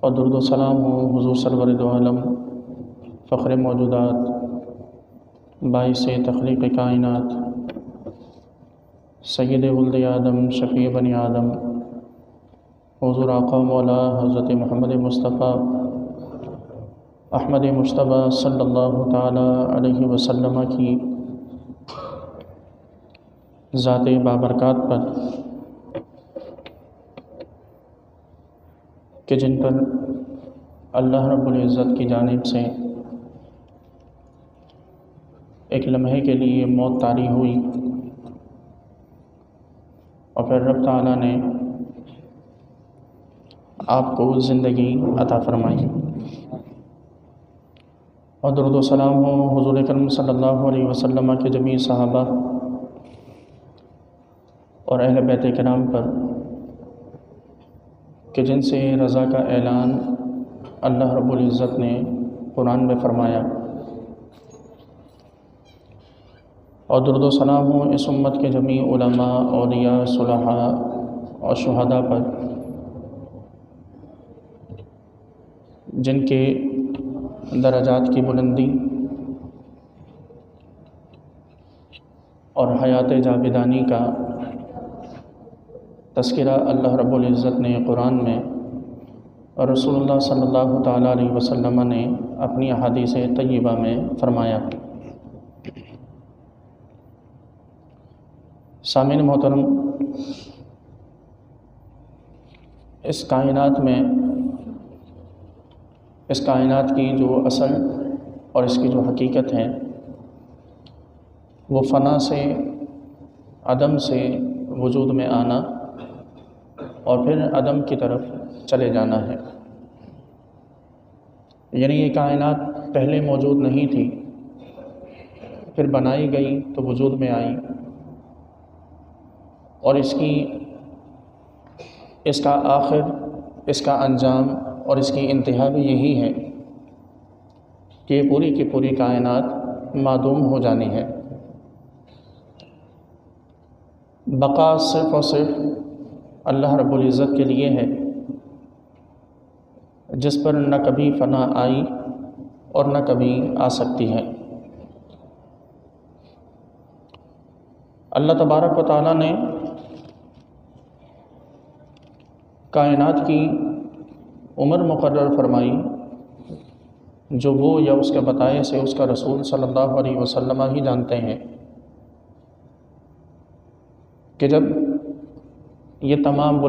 اور درود و سلام ہو حضور سرور دو عالم فخر موجودات باعث تخلیق کائنات سید ولد آدم شفیع بنی آدم حضور آقا مولا حضرت محمد مصطفیٰ احمد مجتبیٰ صلی اللہ تعالی علیہ وسلم کی ذات بابرکات پر کہ جن پر اللہ رب العزت کی جانب سے ایک لمحے کے لیے موت طاری ہوئی اور پھر رب تعالیٰ نے آپ کو زندگی عطا فرمائی، اور درود و سلام ہو حضور اکرم صلی اللہ علیہ وسلم کے جمیع صحابہ اور اہل بیت کرام پر کہ جن سے رضا کا اعلان اللہ رب العزت نے قرآن میں فرمایا، اور درود و سلام ہو اس امت کے جمیع علماء، اولیاء، صلحاء اور شہداء پر جن کے درجات کی بلندی اور حیات جاودانی کا تذکرہ اللہ رب العزت نے قرآن میں اور رسول اللہ صلی اللہ تعالیٰ علیہ وسلم نے اپنی احادیث طیبہ میں فرمایا۔ سامعین محترم، اس کائنات کی جو اصل اور اس کی جو حقیقت ہے وہ فنا سے، عدم سے وجود میں آنا اور پھر عدم کی طرف چلے جانا ہے۔ یعنی یہ کائنات پہلے موجود نہیں تھی، پھر بنائی گئی تو وجود میں آئی، اور اس کا آخر، اس کا انجام اور اس کی انتہا بھی یہی ہے کہ پوری کی پوری کائنات معدوم ہو جانی ہے۔ بقا صرف اور صرف اللہ رب العزت کے لیے ہے، جس پر نہ کبھی فنا آئی اور نہ کبھی آ سکتی ہے۔ اللہ تبارک و تعالیٰ نے کائنات کی عمر مقرر فرمائی جو وہ یا اس کے بتائے سے اس کا رسول صلی اللہ علیہ وسلم ہی جانتے ہیں کہ جب یہ تمام